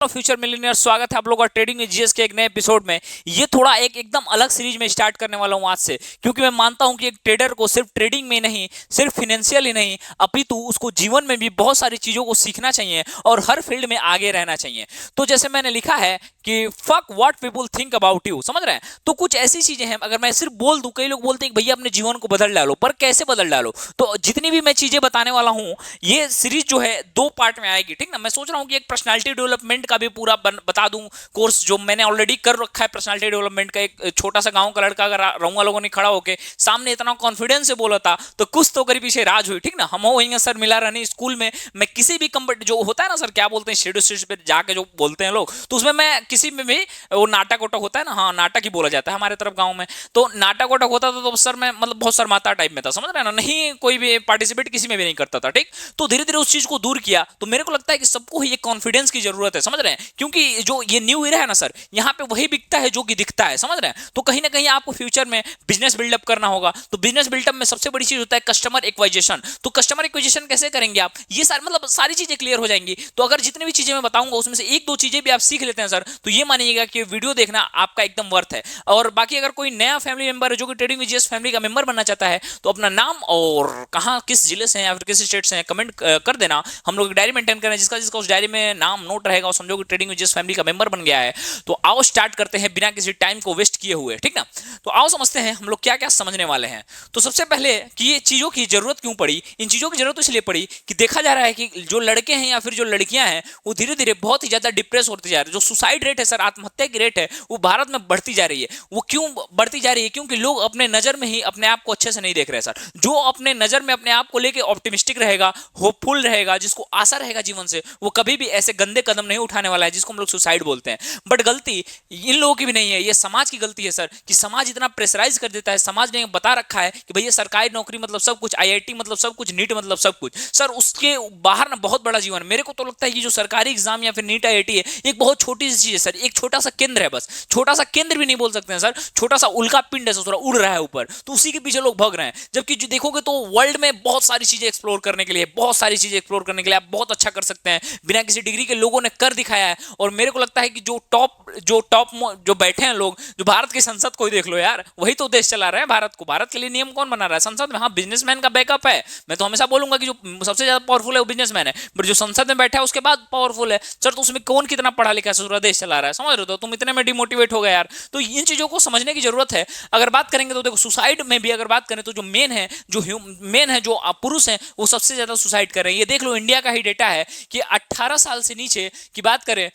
Future millionaire, स्वागत है आप लोगों का ट्रेडिंग में जीएस के एक नए एपिसोड में। ये थोड़ा एक एकदम अलग सीरीज में स्टार्ट करने वाला हूं आज से, क्योंकि मैं मानता हूं कि एक ट्रेडर को सिर्फ ट्रेडिंग में नहीं, सिर्फ फाइनेंशियल ही नहीं, अपितु उसको जीवन में भी बहुत सारी चीजों को सीखना चाहिए और हर फील्ड में आगे रहना चाहिए। तो जैसे मैंने लिखा है कि fuck what people think about you, समझ रहे हैं? तो कुछ ऐसी चीजें हैं, अगर मैं सिर्फ बोल दूं, कई लोग बोलते हैं कि भैया अपने जीवन को बदल डालो, पर कैसे बदल डालो? तो जितनी भी मैं चीजें बताने वाला हूं, ये सीरीज जो है 2 पार्ट में आएगी, ठीक ना? मैं सोच रहा हूं कि एक पर्सनालिटी डेवलपमेंट का भी पूरा बता दूं कोर्स, जो मैंने ऑलरेडी कर रखा है पर्सनालिटी डेवलपमेंट का। एक छोटा सा गांव का लड़का अगर रहूंगा लोगों ने खड़ा होकर सामने इतना कॉन्फिडेंस से बोला था, तो कुछ तो करीब पीछे राज हुई, ठीक ना? हम होंगे सर मिला रहनी स्कूल में, मैं किसी भी कंपनी जो होता है ना सर, क्या बोलते हैं, शेडो स्टेज पे जाके जो बोलते हैं लोग, तो उसमें मैं किसी में भी वो नाटक वोटक होता है ना, हाँ नाटक ही बोला जाता है हमारे तरफ गांव में, तो नाटक वोटक होता था तो सर मैं मतलब बहुत शर्माता टाइप में था, समझ रहे हैं ना? नहीं कोई भी पार्टिसिपेट किसी में भी नहीं करता था, ठीक? तो धीरे धीरे उस चीज को दूर किया। तो मेरे को लगता है कि सबको ही कॉन्फिडेंस की जरूरत है, समझ रहे हैं? क्योंकि जो ये न्यू ईरा है ना सर, यहाँ पे वही बिकता है जो कि दिखता है, समझ रहे हैं? तो कहीं ना कहीं आपको फ्यूचर में बिजनेस बिल्डअप करना होगा। तो बिजनेस बिल्डअप में सबसे बड़ी चीज होता है कस्टमर एक्वाइजेशन। तो कस्टमर एक्वाइजेशन कैसे करेंगे आप? ये सारी मतलब सारी चीजें क्लियर हो जाएंगी। तो अगर जितनी भी चीजें मैं बताऊंगा उसमें से एक दो चीजें भी आप सीख लेते हैं सर, तो ये मानिएगा कि वीडियो देखना आपका एकदम वर्थ है। और बाकी अगर कोई नया फैमिली मेंबर है जो कि ट्रेडिंग विद जीएस फैमिली का मेंबर बनना चाहता है, तो अपना नाम और कहां किस जिले से हैं या फिर किस स्टेट से हैं कमेंट कर देना। हम लोग डायरी मेंटेन करें, जिसका जिसका उस डायरी में नाम नोट रहेगा और समझो कि ट्रेडिंग विद जीएस फैमिली का मेंबर बन गया है। तो आओ स्टार्ट करते हैं बिना किसी टाइम को वेस्ट किए हुए, ठीक ना? तो आओ समझते हैं हम लोग क्या क्या समझने वाले हैं। तो सबसे पहले कि ये चीजों की जरूरत क्यों पड़ी। इन चीजों की जरूरत इसलिए पड़ी कि देखा जा रहा है कि जो लड़के हैं या फिर जो लड़कियां हैं, वो धीरे धीरे बहुत ही ज्यादा डिप्रेस होते जा रहे हैं। जो सुसाइड रेट है सर, आत्महत्या की रेट है, वो भारत में बढ़ती जा रही है। वो क्यों बढ़ती जा रही है? क्योंकि लोग अपने नजर में ही अपने आप को अच्छे से नहीं देख रहे सर। जो अपने नजर में अपने आप को लेके ऑप्टिमिस्टिक रहेगा, होपफुल रहेगा, जिसको आशा रहेगा जीवन से, वो कभी भी ऐसे गंदे कदम नहीं उठाने वाला है जिसको हम लोग सुसाइड बोलते हैं। बट गलती इन लोगों की भी नहीं है, ये समाज की गलती है सर, कि समाज इतना प्रेशराइज कर देता है। समाज ने बता रखा है कि भैया सरकारी नौकरी मतलब सब कुछ, आईआईटी मतलब सब कुछ, नीट मतलब सब कुछ। सर उसके बाहर ना बहुत बड़ा जीवन। मेरे को तो लगता है कि जो सरकारी एग्जाम या फिर नीट आईआईटी है, एक बहुत छोटी सी चीज है सर, एक छोटा सा केंद्र है, बस छोटा सा केंद्र भी नहीं बोल सकते हैं सर, छोटा सा उल्का पिंड है, थोड़ा उड़ रहा है ऊपर, तो उसी के पीछे लोग भाग रहे हैं। जबकि जो देखोगे तो वर्ल्ड में बहुत सारी चीजें एक्सप्लोर करने के लिए, बहुत सारी चीजें एक्सप्लोर करने के लिए आप बहुत अच्छा कर सकते हैं, बिना किसी डिग्री के लोगों ने कर दिखाया है। और मेरे को लगता है कि जो टॉप जो बैठे हैं लोग, जो भारत की संसद को ही देख लो यार, वही तो देश चला रहे हैं भारत को। भारत के लिए नियम कौन बना रहा है? संसद में। हाँ, बिजनेसमैन का बैकअप है, मैं तो हमेशा बोलूंगा कि जो सबसे ज्यादा पावरफुल है वो बिजनेसमैन है, बट जो संसद में बैठा है उसके बाद पावरफुल है सर। तो उसमें कौन कितना पढ़ा लिखा है, पूरा देश चला रहा है, समझ रहे हो? तो तुम इतने में डिमोटिवेट हो गए यार। तो इन चीजों को समझने की जरूरत है। अगर बात करेंगे तो देखो, सुसाइड में भी अगर बात करें तो जो मेन है जो पुरुष हैं, वो सबसे ज्यादा सुसाइड कर रहे हैं। ये देख लो, इंडिया का ही डेटा है कि 18 साल से नीचे की बात करें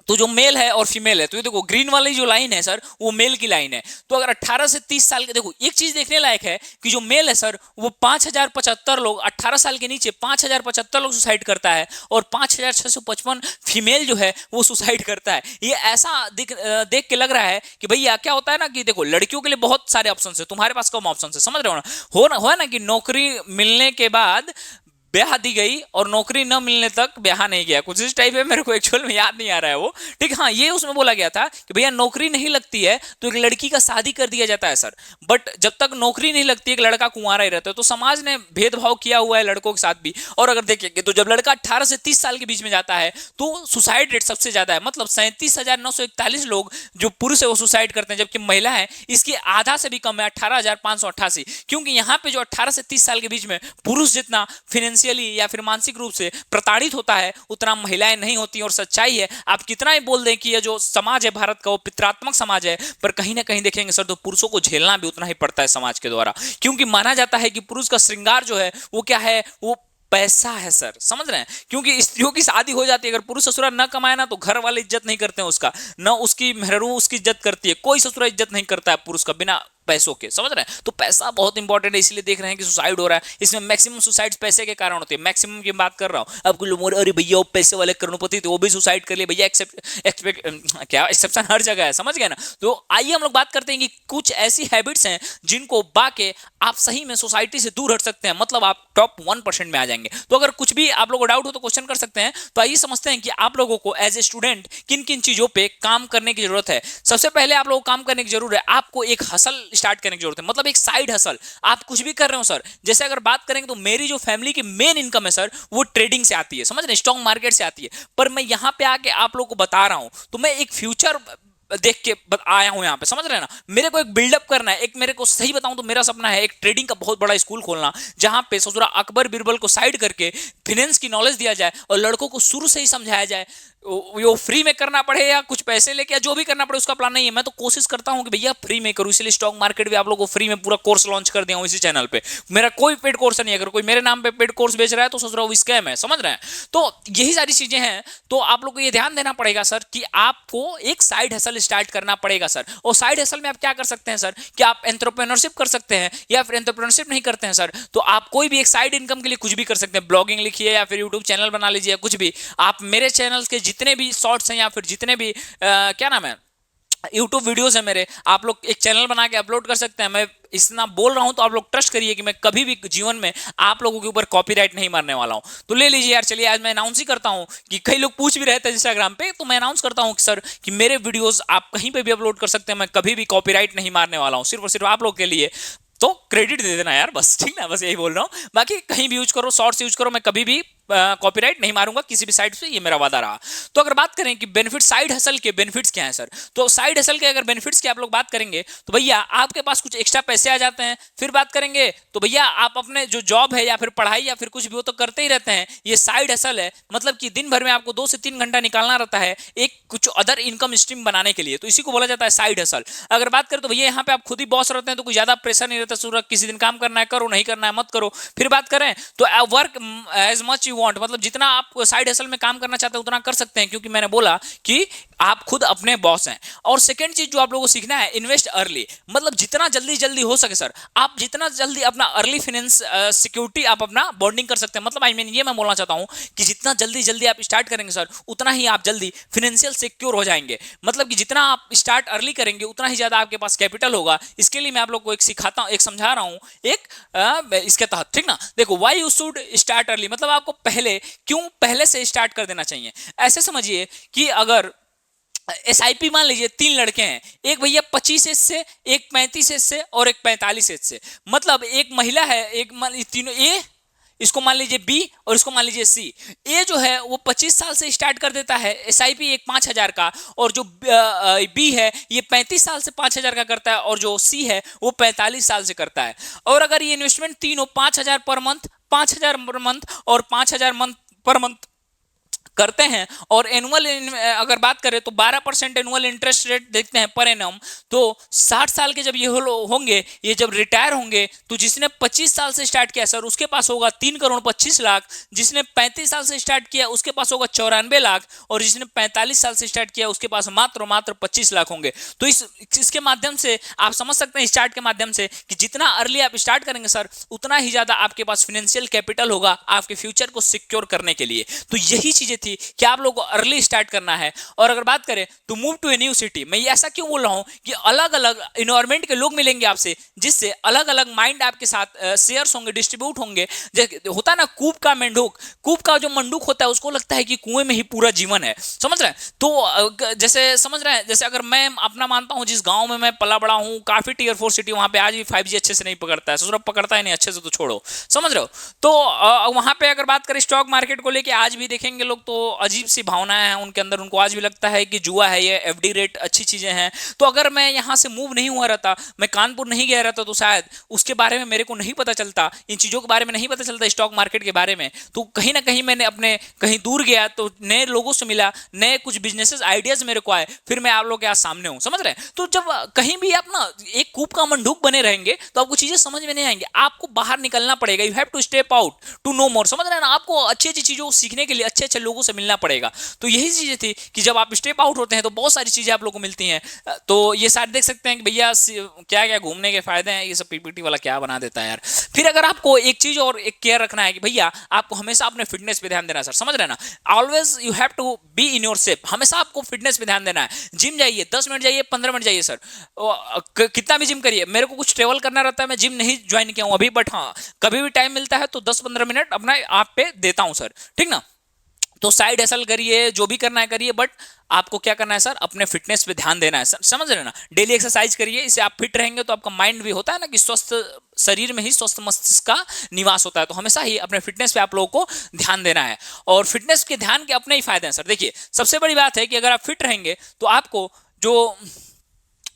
तो जो मेल है और फीमेल है, तो ये देखो ग्रीन वाली जो लाइन है सर, वो मेल की लाइन है। तो अगर 18 से 30 साल के, देखो एक चीज देखने लायक है कि जो मेल है सर, वो 5075 लोग, 18 साल के नीचे 5075 लोग सुसाइड करता है, और 5655 फीमेल जो है वो सुसाइड करता है। ये ऐसा देख के लग रहा है कि भैया क्या होता है ना, कि देखो लड़कियों के लिए बहुत सारे ऑप्शन है, तुम्हारे पास कम ऑप्शन है, समझ रहे हो ना? हो ना कि नौकरी मिलने के बाद ब्याह दी गई और नौकरी न मिलने तक ब्याह नहीं गया, कुछ इस टाइप है। मेरे को एक्चुअल में याद नहीं आ रहा है वो, ठीक? हाँ, ये उसमें बोला गया था कि भैया नौकरी नहीं लगती है तो एक लड़की का शादी कर दिया जाता है सर। बट जब तक नौकरी नहीं लगती, एक लड़का कुंवारा ही रहता है। तो समाज ने भेदभाव किया हुआ है लड़कों के साथ भी। और अगर देखेंगे तो जब लड़का 18 से 30 साल के बीच में जाता है तो सुसाइड रेट सबसे ज्यादा है, मतलब 37,941 लोग जो पुरुष है वो सुसाइड करते हैं, जबकि महिला है इसकी आधा से भी कम है, 18,588। क्योंकि यहाँ पे जो 18 से 30 साल के बीच में पुरुष जितना फाइनेंशियली या फिर मानसिक रूप से प्रताड़ित होता है, उतना महिलाएं नहीं होती। और सच्चाई है, आप कितना ही बोल दें कि ये जो समाज है भारत का वो पितरात्मक समाज है, पर कहीं ना कहीं देखेंगे सर तो पुरुषों को झेलना भी उतना ही पड़ता है समाज के द्वारा। क्योंकि माना जाता है कि पुरुष का श्रृंगार जो है वो क्या है, वो पैसा है सर, समझ रहे हैं? क्योंकि स्त्रियों की शादी हो जाती है, अगर पुरुष ससुरा न कमाए ना तो घर वाले इज्जत नहीं करते हैं उसका, न उसकी मेहरू उसकी इज्जत करती है, कोई ससुरा इज्जत नहीं करता है पुरुष का बिना पैसों के, समझ रहे हैं? तो पैसा बहुत इंपॉर्टेंट है, इसलिए देख रहे हैं कि सुसाइड हो रहा है। इसमें मैक्सिमम सुसाइड पैसे के कारण होते हैं, मैक्सिमम की बात कर रहा हूं। अब कुछ लोग अरे भैया वो पैसे वाले करोड़पति थे वो भी सुसाइड कर लिए, भैया क्या एक्सेप्शन हर जगह है, समझ गए ना? तो आइए हम लोग बात करते हैं कि कुछ ऐसी हैबिट्स हैं जिनको बाके आप सही में सोसाइटी से दूर हट सकते हैं, मतलब आप टॉप 1% में आ जाएंगे। तो अगर कुछ भी आप लोगों को डाउट हो तो क्वेश्चन कर सकते हैं। तो आइए समझते हैं कि आप लोगों को एज ए स्टूडेंट किन किन चीजों पे काम करने की जरूरत है। सबसे पहले आप लोगों को काम करने की जरूरत है, आपको एक हसल स्टार्ट करने की जरूरत है, मतलब एक साइड हसल। आप कुछ भी कर रहे हो सर, जैसे अगर बात करेंगे तो मेरी जो फैमिली की मेन इनकम है सर वो ट्रेडिंग से आती है, समझ रहे, स्टॉक मार्केट से आती है। पर मैं यहां पे आके आप लोगों को बता रहा हूं तो मैं एक फ्यूचर देख के आया हूं यहां पे, समझ रहे हैं ना। मेरे को एक बिल्डअप करना है, एक मेरे को सही बताऊं तो मेरा सपना है एक ट्रेडिंग का बहुत बड़ा स्कूल खोलना, जहां पे ससुरा अकबर बिरबल को साइड करके फाइनेंस की नॉलेज दिया जाए और लड़कों को शुरू से ही समझाया जाए। वो फ्री में करना पड़े या कुछ पैसे लेके या जो भी करना पड़े उसका प्लान नहीं है। मैं तो कोशिश करता हूं कि भैया फ्री में करूं, इसलिए स्टॉक मार्केट भी आप लोगों को फ्री में पूरा कोर्स लॉन्च कर दिया हूं इसी चैनल पे। मेरा कोई पेड कोर्स नहीं है, अगर कोई मेरे नाम पे पेड कोर्स बेच रहा है तो सोच रहा हूं स्कैम है, समझ रहे हैं। तो यही सारी चीजें हैं, तो आप लोग को ये ध्यान देना पड़ेगा सर कि आपको एक साइड हसल स्टार्ट करना पड़ेगा सर। और साइड हसल में आप क्या कर सकते हैं सर कि आप एंटरप्रेन्योरशिप कर सकते हैं, या फिर एंटरप्रेन्योरशिप नहीं करते हैं सर तो आप कोई भी एक साइड इनकम के लिए कुछ भी कर सकते हैं। ब्लॉगिंग लिखिए या फिर यूट्यूब चैनल बना लीजिए, कुछ भी। आप मेरे चैनल के जितने भी शॉर्ट्स या फिर जितने भी क्या नाम है यूट्यूब वीडियोस है मेरे, आप लोग एक चैनल बना के अपलोड कर सकते हैं। मैं इतना बोल रहा हूं तो आप लोग ट्रस्ट करिए कि मैं कभी भी जीवन में आप लोगों के ऊपर कॉपीराइट नहीं मारने वाला हूं। तो ले लीजिए यार, चलिए आज मैं अनाउंस ही करता हूं कि कई लोग पूछ भी रहे थे इंस्टाग्राम पे, तो मैं अनाउंस करता हूं कि सर कि मेरे वीडियोस आप कहीं पे भी अपलोड कर सकते हैं, मैं कभी भी कॉपीराइट नहीं मारने वाला हूं, सिर्फ और सिर्फ आप लोग के लिए। तो क्रेडिट दे देना यार बस, ठीक ना, बस यही बोल रहा हूं। बाकी कहीं भी यूज करो, शॉर्ट्स यूज करो, मैं कभी भी कॉपीराइट नहीं मारूंगा किसी भी साइट से, ये मेरा वादा रहा। तो अगर बात करें कि बेनिफिट साइड हसल के बेनिफिट्स क्या हैं सर, तो साइड हसल के अगर बेनिफिट्स की आप लोग बात करेंगे तो भैया आपके पास कुछ एक्स्ट्रा पैसे आ जाते हैं। फिर बात करेंगे तो भैया आप अपने जो जॉब है या फिर पढ़ाई या फिर कुछ भी वो तो करते ही रहते हैं, ये साइड हसल है, मतलब कि दिन भर में आपको 2 से 3 घंटा निकालना रहता है एक कुछ अदर इनकम स्ट्रीम बनाने के लिए, तो इसी को बोला जाता है साइड हसल। अगर बात करें तो भैया यहाँ पे आप खुद ही बॉस रहते हैं तो कोई ज्यादा प्रेशर नहीं रहता, सूरज किसी दिन काम करना है करो, नहीं करना है मत करो। फिर बात करें तो work as much you want, मतलब जितना आप साइड हसल में काम करना चाहते हैं उतना कर सकते हैं, क्योंकि मैंने बोला कि आप खुद अपने बॉस हैं। और सेकंड चीज जो आप लोगों को सीखना है, इन्वेस्ट अर्ली, मतलब जितना जल्दी जल्दी हो सके सर आप जितना जल्दी अपना अर्ली फाइनेंस सिक्योरिटी आप अपना बॉन्डिंग कर सकते हैं। मतलब आई मीन ये मैं बोलना चाहता हूं कि जितना जल्दी जल्दी आप स्टार्ट करेंगे सर उतना ही आप जल्दी फाइनेंशियल सिक्योर हो जाएंगे। मतलब कि जितना आप स्टार्ट अर्ली करेंगे उतना ही ज्यादा आपके पास कैपिटल होगा। इसके लिए मैं आप लोग को एक सिखाता हूं, एक समझा रहा हूं एक इसके तहत, ठीक ना। देखो why you should start early, मतलब आपको पहले से स्टार्ट कर देना चाहिए। ऐसे समझिए कि अगर SIP मान लीजिए 3 लड़के हैं, एक भैया 25 एज से, एक 35 एज से और एक 45 एज से, मतलब एक महिला है, एक मान तीनों ए, इसको मान लीजिए बी और इसको मान लीजिए सी। ए जो है वो 25 साल से स्टार्ट कर देता है SIP एक 5,000 का, और जो बी है ये 35 साल से 5,000 का करता है, और जो सी है वो 45 साल से करता है। और अगर ये इन्वेस्टमेंट तीनों 5,000 पर मंथ, 5,000 पर मंथ और 5,000 पर मंथ करते हैं, और एनुअल अगर बात करें तो 12% एनुअल इंटरेस्ट रेट देखते हैं पर एनम, तो 60 साल के जब ये होंगे, ये जब रिटायर होंगे, तो जिसने 25 साल से स्टार्ट किया सर उसके पास होगा 3,25,00,000, जिसने 35 साल से स्टार्ट किया उसके पास होगा 94 लाख, और जिसने 45 साल से स्टार्ट किया उसके पास मात्र 25 लाख होंगे। तो इसके माध्यम से आप समझ सकते हैं, स्टार्ट के माध्यम से, कि जितना अर्ली आप स्टार्ट करेंगे सर उतना ही ज्यादा आपके पास फाइनेंशियल कैपिटल होगा आपके फ्यूचर को सिक्योर करने के लिए। तो यही चीजें थी कि आप लोगों को अर्ली स्टार्ट करना है। और अगर बात करें तो move to a new city, मैं ये ऐसा क्यों बोल रहा हूं कि अलग अलग इन्वायरमेंट के लोग मिलेंगे आपसे, जिससे अलग अलग माइंड आपके साथ शेयर्स होंगे, डिस्ट्रीब्यूट होंगे। होता है ना कूप का मेंढक, कूप का जो मंडूक होता है उसको लगता है कि कुएं में ही पूरा जीवन है, समझ रहे हैं। तो जैसे समझ रहे हैं, जैसे अगर मैं अपना मानता हूं, जिस गांव में मैं पला बड़ा हूं, काफी टियर 4 सिटी, वहां पे आज भी 5G अच्छे से नहीं पकड़ता है, ससुर पकड़ता है नहीं अच्छे से तो छोड़ो, समझ रहे हो। तो वहां पे अगर बात करें स्टॉक मार्केट को लेके, आज भी देखेंगे लोग तो अजीब सी भावनाएं हैं उनके अंदर, उनको आज भी लगता है कि जुआ है ये, FD रेट अच्छी चीजें हैं। तो अगर मैं यहां से मूव नहीं हुआ रहता, मैं कानपुर नहीं गया रहता, तो शायद उसके बारे में मेरे को नहीं पता चलता, इन चीजों के बारे में नहीं पता चलता, स्टॉक मार्केट के बारे में। तो कहीं ना कहीं मैंने अपने कहीं दूर गया तो नए लोगों से मिला, नए कुछ बिजनेसेस आइडियाज मेरे को आए, फिर मैं आप लोग के सामने हूं, समझ रहे हैं। तो जब कहीं भी आप ना एक कूप का मंडूक बने रहेंगे तो आपको चीजें समझ में नहीं आएंगे, आपको बाहर निकलना पड़ेगा। You have to step out to know more, समझ रहे हैं ना। आपको अच्छी अच्छी चीजों को सीखने के लिए अच्छे अच्छे लोगों से मिलना पड़ेगा। तो यही चीजें थी कि जब आप स्टेप आउट होते हैं तो बहुत सारी चीजें आप लोगों को मिलती हैं। तो ये सारे देख सकते हैं कि भैया क्या क्या घूमने के फायदे हैं, ये सब PPT वाला क्या बना देता है यार। फिर अगर आपको एक चीज और एक केयर रखना है कि भैया आपको हमेशा अपने फिटनेस पे ध्यान देना है सर, समझ रहे हैं ना। Always you have to be in your shape, हमेशा आपको फिटनेस पे ध्यान देना है। जिम जाइए, 10 मिनट जाइए, 15 मिनट जाइए सर, कितना भी जिम करिए। मेरे को कुछ ट्रेवल करना रहता है, मैं जिम नहीं ज्वाइन किया हूं अभी, बट हाँ कभी भी टाइम मिलता है तो 10-15 मिनट अपना आप पे देता हूं सर, ठीक ना। तो साइड हसल करिए, जो भी करना है करिए, बट आपको क्या करना है सर, अपने फिटनेस पे ध्यान देना है सर, समझ रहे हैं ना। डेली एक्सरसाइज करिए, इससे आप फिट रहेंगे तो आपका माइंड भी होता है ना कि स्वस्थ शरीर में ही स्वस्थ मस्तिष्क का निवास होता है। तो हमेशा ही अपने फिटनेस पे आप लोगों को ध्यान देना है, और फिटनेस के ध्यान के अपने ही फायदे हैं सर। देखिए सबसे बड़ी बात है कि अगर आप फिट रहेंगे तो आपको जो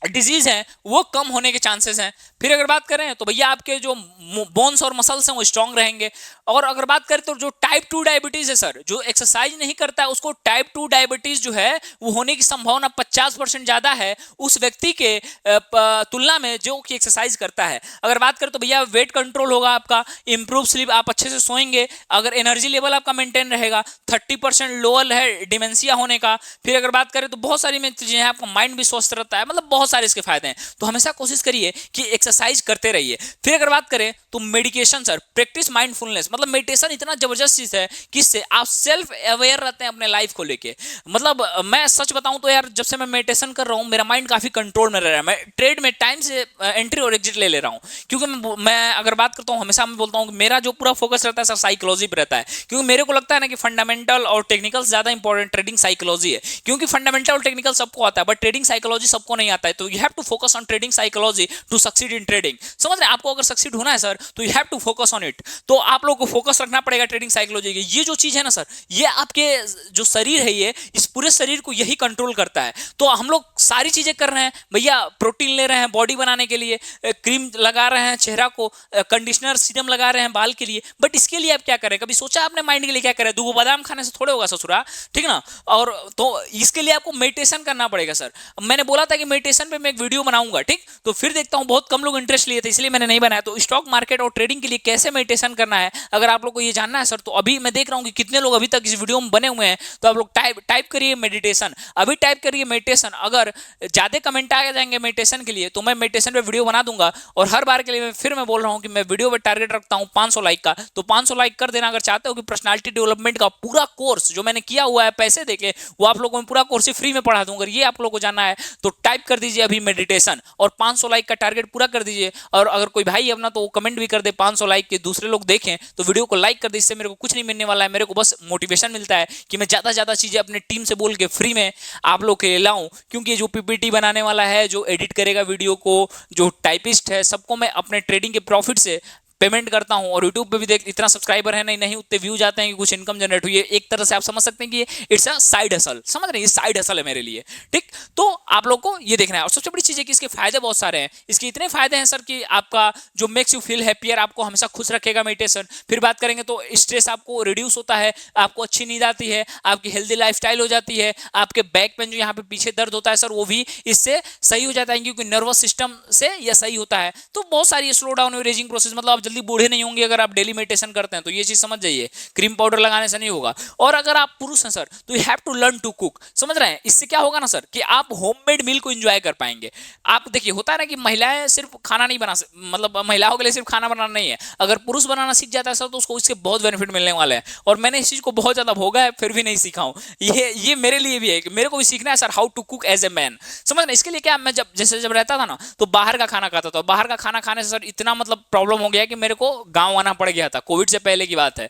डिजीज है वो कम होने के चांसेस हैं। फिर अगर बात करें तो भैया आपके जो बोन्स और मसल्स हैं वो स्ट्रांग रहेंगे। और अगर बात करें तो जो टाइप 2 डायबिटीज है सर, जो एक्सरसाइज नहीं करता है उसको टाइप 2 डायबिटीज जो है वो होने की संभावना 50% ज्यादा है उस व्यक्ति के तुलना में जो कि एक्सरसाइज करता है। अगर बात करें तो भैया वेट कंट्रोल होगा आपका, इंप्रूव स्लीप, आप अच्छे से सोएंगे, अगर एनर्जी लेवल आपका मेंटेन रहेगा, 30% लोअर है डिमेंशिया होने का। फिर अगर बात करें तो बहुत सारी चीजें हैं, आपका माइंड भी स्वस्थ रहता है, मतलब बहुत सारे इसके फायदे हैं। तो हमेशा कोशिश करिए कि एक्सरसाइज करते रहिए। फिर अगर बात करें तो मेडिटेशन सर, प्रैक्टिस माइंडफुलनेस, मतलब मेडिटेशन इतना जबरदस्त चीज है कि इससे आप सेल्फ अवेयर रहते हैं अपने लाइफ को लेके। मतलब मैं सच बताऊं तो यार, जब से मैं मेडिटेशन कर रहा हूं मेरा माइंड काफी कंट्रोल में रह रहा है। मैं ट्रेड में टाइम से एंट्री और एग्जिट ले रहा हूं, क्योंकि मैं अगर बात करता हूं हमेशा मैं बोलता हूं कि मेरा जो पूरा फोकस रहता है सर साइकोलॉजी पे रहता है, क्योंकि मेरे को लगता है ना कि फंडामेंटल और टेक्निकल ज्यादा इंपॉर्टेंट ट्रेडिंग साइकोलॉजी है। क्योंकि फंडामेंटल और टेक्निकल सबको आता है बट ट्रेडिंग साइकोलॉजी सबको नहीं आता है। तो you have to focus on trading psychology to succeed in trading. समझ रहे हैं, आपको अगर सक्सीड होना है सर तो you have to focus on it. तो आप लोगों को फोकस रखना पड़ेगा ट्रेडिंग साइकोलॉजी की। ये जो चीज है ना सर, ये आपके जो शरीर है, ये इस पूरे शरीर को यही कंट्रोल करता है। तो हम लोग सारी चीजें कर रहे हैं भैया, प्रोटीन ले रहे हैं बॉडी बनाने के लिए, क्रीम लगा रहे हैं चेहरा को, कंडीशनर सीरम लगा रहे हैं बाल के लिए, बट इसके लिए आप क्या करें? कभी सोचा आपने माइंड के लिए क्या करें? 2 बादाम खाने से थोड़े होगा ससुरा, ठीक ना। और तो इसके लिए आपको मेडिटेशन करना पड़ेगा सर। मैंने बोला था कि मेडिटेशन पे मैं एक वीडियो बनाऊंगा, ठीक, तो फिर देखता हूं बहुत कम लोग इंटरेस्ट लिए थे इसलिए मैंने नहीं बनाया। तो स्टॉक मार्केट और ट्रेडिंग के लिए कैसे मेडिटेशन करना है अगर आप लोग को ये जानना है सर, तो अभी मैं देख रहा हूं कि कितने लोग अभी तक इस वीडियो में बने हुए हैं। तो आप लोग टाइप करिए मेडिटेशन, अभी टाइप करिए मेडिटेशन। अगर ज्यादा कमेंट आ जाएंगे मेडिटेशन के लिए तो मैं मेडिटेशन पे वीडियो बना दूंगा। और हर बार के लिए फिर मैं बोल रहा हूं कि मैं वीडियो पे टारगेट रखता हूं 500 लाइक का, तो 500 लाइक कर देना। अगर चाहते हो कि पर्सनालिटी डेवलपमेंट का पूरा कोर्स जो मैंने किया हुआ है पैसे देके, वो आप लोगों को पूरा कोर्स फ्री में पढ़ा दूंगा। ये आप लोगों को जानना है तो टाइप कर दीजिए अभी मेडिटेशन और 500 लाइक का टारगेट पूरा कर दीजिए। और अगर कोई भाई अपना तो कमेंट भी कर दे 500 लाइक के, दूसरे लोग देखें तो वीडियो को लाइक कर दे। इससे मेरे को कुछ नहीं मिलने वाला है, मेरे को बस मोटिवेशन मिलता है कि मैं ज्यादा ज्यादा चीजें अपने टीम से बोल के फ्री में आप लोग के लिए लाऊं। क्योंकि जो पीपीटी बनाने वाला है, जो एडिट करेगा वीडियो को, जो टाइपिस्ट है, सबको मैं अपने ट्रेडिंग के प्रॉफिट से पेमेंट करता हूं। और यूट्यूब पे भी देख इतना सब्सक्राइबर है नहीं उतने व्यू जाते हैं कि कुछ इनकम जनरेट हुई है। एक तरह से आप समझ सकते हैं कि इट्स अ साइड हसल, समझ रहे हैं, ये साइड हसल है मेरे लिए, ठीक। तो आप लोग को ये देखना है। और सबसे बड़ी चीज है कि इसके फायदे बहुत सारे हैं। इसके इतने फायदे हैं सर कि आपका जो मेक्स यू फील हैप्पियर, आपको हमेशा खुश रखेगा मेडिटेशन। फिर बात करेंगे तो स्ट्रेस आपको रिड्यूस होता है, आपको अच्छी नींद आती है, आपकी हेल्दी लाइफस्टाइल हो जाती है, आपके बैक पेन जो यहाँ पे पीछे दर्द होता है सर वो भी इससे सही हो जाता है, क्योंकि नर्वस सिस्टम से यह सही होता है। तो बहुत सारी स्लो डाउन एजिंग प्रोसेस, मतलब आप जल्दी बूढ़े नहीं होंगे अगर आप डेली मेडिटेशन करते हैं। तो ये चीज समझ जाइए, क्रीम पाउडर लगाने से नहीं होगा। और अगर आप पुरुष हैं सर तो you have to learn to cook, समझ रहे हैं। इससे क्या होगा ना सर कि आप होममेड मील को एंजॉय कर पाएंगे। आप देखिए होता है ना कि महिलाएं सिर्फ खाना नहीं बना, मतलब महिलाओं के लिए सिर्फ खाना बनाना नहीं है। अगर पुरुष बनाना सीख जाता है सर तो उसको इसके बहुत बेनिफिट मिलने वाले हैं। और मैंने इस चीज को बहुत ज्यादा भोगा है फिर भी नहीं सीखा हूं। ये मेरे लिए भी है कि मेरे को भी सीखना है sir, how to cook as a man, समझ रहे। इसके लिए क्या, मैं जब रहता था ना तो बाहर का खाना खाता था। बाहर का खाना खाने से सर इतना मतलब प्रॉब्लम हो गया कि मेरे को गांव आना पड़ गया था, कोविड से पहले की बात है।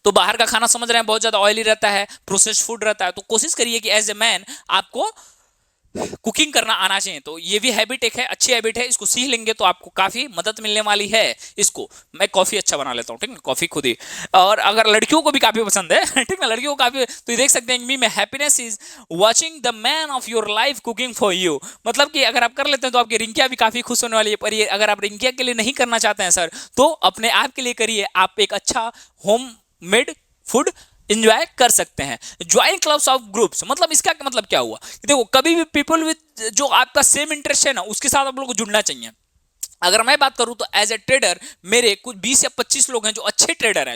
तो बाहर का खाना समझ रहे हैं बहुत ज्यादा ऑयली रहता है, प्रोसेस्ड फूड रहता है। तो कोशिश करिए कि एज ए मैन आपको कुकिंग करना आना चाहिए। तो ये भी हैबिट एक है, अच्छी हैबिट है, इसको सीख लेंगे तो आपको काफी मदद मिलने वाली है। इसको मैं कॉफी अच्छा बना लेता हूँ, ठीक है, कॉफी खुद ही। और अगर लड़कियों को भी काफी पसंद है ठीक है, लड़कियों को काफी, तो ये देख सकते हैं मी में happiness is watching the man of your life cooking for you. मतलब कि अगर आप कर लेते हैं तो आपकी रिंकिया भी काफी खुश होने वाली है। पर ये अगर आप रिंकिया के लिए नहीं करना चाहते हैं सर तो अपने आप के लिए करिए। आप एक अच्छा होम मेड फूड इंजॉय कर सकते हैं। ज्वाइन क्लब्स ऑफ ग्रुप्स, मतलब इसका मतलब क्या हुआ, देखो कभी भी पीपल विद जो आपका सेम इंटरेस्ट है ना उसके साथ आप लोग को जुड़ना चाहिए। अगर मैं बात करूं तो एज ए ट्रेडर मेरे कुछ 20 या 25 लोग हैं जो अच्छे ट्रेडर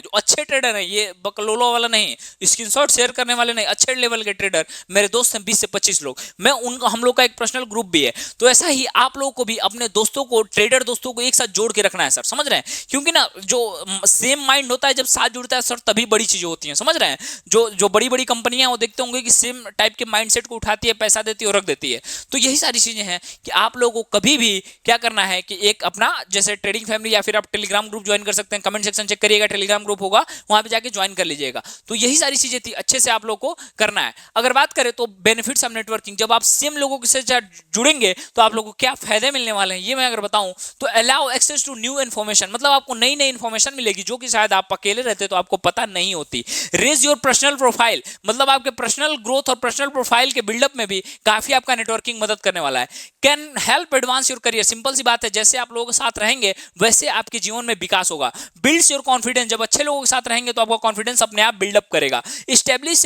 हैं, ये बकलोलो वाला नहीं, स्क्रीनशॉट शेयर करने वाले नहीं, अच्छे लेवल के ट्रेडर मेरे दोस्त हैं 20 से 25 लोग। मैं उनका, हम लोग का एक पर्सनल ग्रुप भी है। तो ऐसा ही आप लोगों को भी अपने दोस्तों को, ट्रेडर दोस्तों को एक साथ जोड़ के रखना है सर, समझ रहे हैं। क्योंकि ना जो सेम माइंड होता है जब साथ जुड़ता है सर तभी बड़ी चीजें होती हैं, समझ रहे हैं। जो बड़ी बड़ी कंपनियां वो देखते होंगे कि सेम टाइप के माइंडसेट को उठाती है, पैसा देती है और रख देती है। तो यही सारी चीजें हैं कि आप लोगों को कभी भी क्या करना है कि एक अपना जैसे ट्रेडिंग फैमिली या फिर आप टेलीग्राम ग्रुप ज्वाइन कर सकते हैं, कमेंट सेक्शन चेक करिएगा, टेलीग्राम ग्रुप होगा, वहां पे जाके ज्वाइन कर लीजिएगा। तो यही सारी चीजें थी, अच्छे से आप लोग को करना है। अगर बात करें तो बेनिफिट्स ऑफ नेटवर्किंग, जब आप सेम लोगों के साथ जुड़ेंगे तो आप लोगों को क्या फायदे मिलने वाले हैं, ये मैं अगर बताऊं तो allow access to new information, मतलब आपको नई नई इन्फॉर्मेशन मिलेगी जो कि शायद आप अकेले रहते तो आपको पता नहीं होती। रेज योर पर्सनल प्रोफाइल, मतलब आपके पर्सनल ग्रोथ और पर्सनल प्रोफाइल के बिल्डअप में भी काफी आपका नेटवर्किंग मदद करने वाला है। Can help advance your career, simple सी बात है, जैसे आप लोगों के साथ रहेंगे वैसे आपके जीवन में विकास होगा। बिल्ड्स योर कॉन्फिडेंस, जब अच्छे लोगों के साथ रहेंगे तो आपका कॉन्फिडेंस अपने आप बिल्डअप करेगा। स्टेब्लिश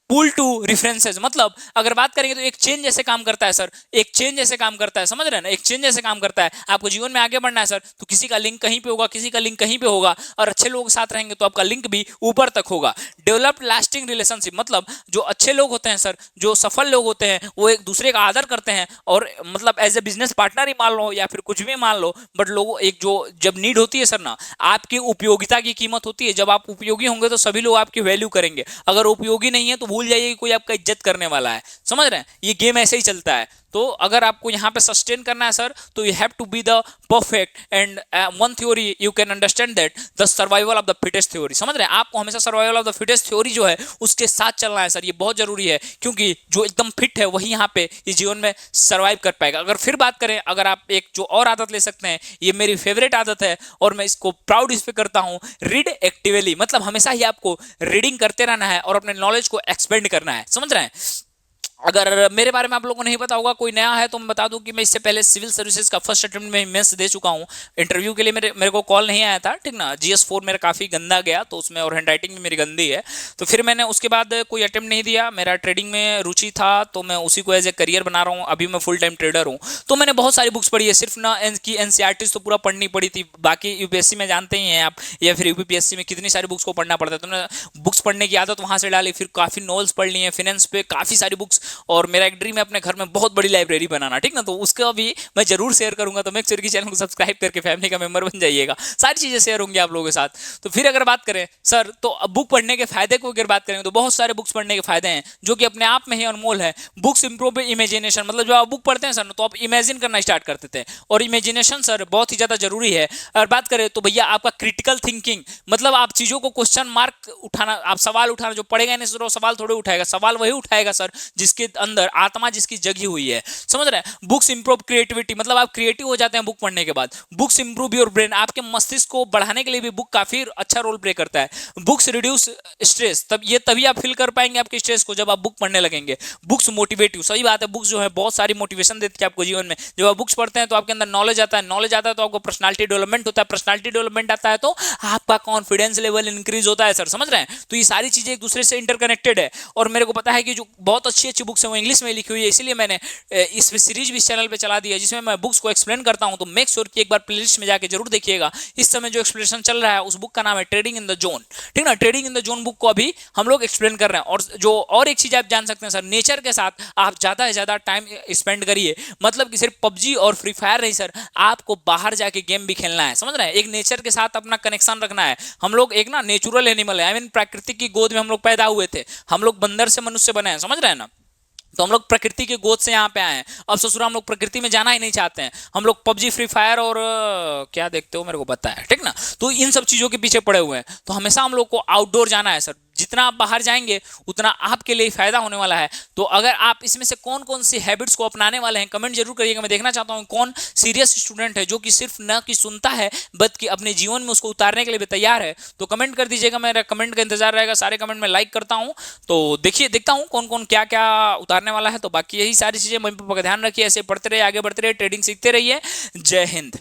पुल टू रेफरेंसेस, मतलब अगर बात करेंगे तो एक चेन जैसे काम करता है सर, एक चेन जैसे काम करता है, समझ रहे हैं ना, एक चेन जैसे काम करता है। आपको जीवन में आगे बढ़ना है सर तो किसी का लिंक कहीं पे होगा, किसी का लिंक कहीं पे होगा, और अच्छे लोगों के साथ रहेंगे तो आपका लिंक भी ऊपर तक होगा। डेवलप लास्टिंग रिलेशनशिप, मतलब जो अच्छे लोग होते हैं सर, जो सफल लोग होते हैं, वो एक दूसरे का आदर करते हैं और मतलब एज ए बिजनेस पार्टनर ही मान लो या फिर कुछ भी मान लो, बट लोगों एक जो जब नीड होती है सर ना, आपकी उपयोगिता की कीमत होती है। जब आप उपयोगी होंगे तो सभी लोग आपकी वैल्यू करेंगे, अगर उपयोगी नहीं है तो भूल जाइए कि कोई आपका इज्जत करने वाला है। समझ रहे हैं, ये गेम ऐसे ही चलता है। तो अगर आपको यहां पे सस्टेन करना है सर तो you have to be the perfect and one theory you can understand that the survival of the fittest theory. समझ रहे हैं, आपको हमेशा survival of the fittest theory जो है उसके साथ चलना है सर, ये बहुत जरूरी है, क्योंकि जो एकदम फिट है वही यहाँ पे इस जीवन में सर्वाइव कर पाएगा। अगर फिर बात करें, अगर आप एक जो और आदत ले सकते हैं, ये मेरी फेवरेट आदत है और मैं इसको प्राउड इस पे करता हूं, रीड एक्टिवली, मतलब हमेशा ही आपको रीडिंग करते रहना है और अपने नॉलेज को एक्सपेंड करना है। समझ रहे हैं, अगर मेरे बारे में आप लोगों को नहीं पता होगा, कोई नया है तो मैं बता दूं कि मैं इससे पहले सिविल सर्विसेज का फर्स्ट अटेम्प्ट में मेंस दे चुका हूं। इंटरव्यू के लिए मेरे को कॉल नहीं आया था, ठीक ना, GS4 मेरा काफ़ी गंदा गया तो उसमें, और हैंडराइटिंग भी मेरी गंदी है, तो फिर मैंने उसके बाद कोई अटेम्प्ट नहीं दिया। मेरा ट्रेडिंग में रुचि था तो मैं उसी को एज ए करियर बना रहा हूँ। अभी मैं फुल टाइम ट्रेडर हूँ। तो मैंने बहुत सारी बुक्स पढ़ी है, सिर्फ ना की NCERT तो पूरा पढ़नी पड़ी थी, बाकी UPSC में जानते ही हैं आप, या फिर UPPSC में कितनी सारी बुक्स को पढ़ना पड़ता है, तो मैंने बुक्स पढ़ने की आदत वहाँ से डाली। फिर काफ़ी नॉवेल्स पढ़ ली हैं, फाइनेंस पे काफ़ी सारी बुक्स, और मेरा एक ड्रीम है अपने घर में बहुत बड़ी लाइब्रेरी बनाना, ठीक ना, तो उसका भी मैं जरूर शेयर करूंगा। तो मेक श्योर कि चैनल को सब्सक्राइब करके फैमिली का मेंबर बन जाइएगा, सारी चीजें शेयर होंगी आप लोगों के साथ। तो फिर अगर बात करें सर तो बुक पढ़ने के फायदे को अगर बात करेंगे तो बहुत सारे बुक्स पढ़ने के फायदे हैं जो कि अपने आप में ही अनमोल है। बुक्स इंप्रूव इमेजिनेशन, मतलब जब आप बुक पढ़ते हैं सर तो आप इमेजिन करना स्टार्ट करते थे, और इमेजिनेशन सर बहुत ही ज्यादा जरूरी है। अगर बात करें तो भैया आपका क्रिटिकल थिंकिंग, मतलब आप चीजों को क्वेश्चन मार्क उठाना, आप सवाल उठाना, जो पढ़ेगा नहीं सर सवाल थोड़े उठाएगा, सवाल वही उठाएगा सर जिसके अंदर आत्मा जिसकी जगी हुई है। समझ रहे हैं, बुक्स इंप्रूव क्रिएटिविटी, मतलब आप क्रिएटिव हो जाते हैं बुक पढ़ने के बाद। बुक्स इंप्रूव योर ब्रेन, आपके मस्तिष्क को बढ़ाने के लिए भी बुक काफी अच्छा रोल प्ले करता है। बुक्स रिड्यूस स्ट्रेस, तभी आप फील कर पाएंगे आपके स्ट्रेस को जब आप बुक पढ़ने लगेंगे। बुक्स मोटिवेटिव, सही बात है, बुक्स जो है बहुत सारी मोटिवेशन देती है आपको जीवन में। जब आप बुक्स पढ़ते हैं तो आपके अंदर नॉलेज आता है, नॉलेज आता है तो आपको पर्सनालिटी डेवलपमेंट होता है, पर्सनालिटी डेवलपमेंट आता है तो आपका कॉन्फिडेंस लेवल इंक्रीज होता है सर। समझ रहे हैं, तो ये सारी चीजें एक दूसरे से इंटरकनेक्टेड है। और मेरे को पता है कि जो बहुत अच्छी अच्छी बुक्स है वो इंग्लिश में लिखी हुई है, इसलिए मैंने इस सीरीज भी इस चैनल पे चला दी है जिसमें मैं बुक्स को एक्सप्लेन करता हूं। तो मेक श्योर कि एक बार प्लेलिस्ट में जाके जरूर देखिएगा। इस समय जो एक्सप्लेनेशन चल रहा है उस बुक का नाम है ट्रेडिंग इन द जोन, ठीक ना, trading in the zone book को अभी हम लोग एक्सप्लेन कर रहे हैं। और जो और एक चीज आप जान सकते हैं सर, नेचर के साथ आप ज्यादा से ज्यादा टाइम स्पेंड करिए, मतलब कि सिर्फ पबजी और फ्री फायर नहीं सर, आपको बाहर जाके गेम भी खेलना है। समझ रहे हैं, एक नेचर के साथ अपना कनेक्शन रखना है। हम लोग एक ना नेचुरल एनिमल है, आई मीन प्रकृति की गोद में हम लोग पैदा हुए थे, हम लोग बंदर से मनुष्य बने हैं। समझ रहे हैं ना, तो हम लोग प्रकृति के गोद से यहाँ पे आए हैं। अब ससुरा हम लोग प्रकृति में जाना ही नहीं चाहते हैं, हम लोग पबजी फ्री फायर और क्या देखते हो मेरे को पता है, ठीक ना, तो इन सब चीजों के पीछे पड़े हुए हैं। तो हमेशा हम लोग को आउटडोर जाना है सर, जितना आप बाहर जाएंगे उतना आपके लिए फायदा होने वाला है। तो अगर आप इसमें से कौन कौन सी हैबिट्स को अपनाने वाले हैं कमेंट जरूर करिएगा। मैं देखना चाहता हूं कौन सीरियस स्टूडेंट है जो कि सिर्फ न कि सुनता है बल्कि अपने जीवन में उसको उतारने के लिए भी तैयार है। तो कमेंट कर दीजिएगा, मेरा कमेंट का इंतजार रहेगा। सारे कमेंट में लाइक करता हूं, तो देखता हूं कौन कौन क्या क्या उतारने वाला है। तो बाकी यही सारी चीजें मम्मी पापा का ध्यान रखिए, ऐसे पढ़ते रहिए, आगे बढ़ते रहिए, ट्रेडिंग सीखते रहिए। जय हिंद।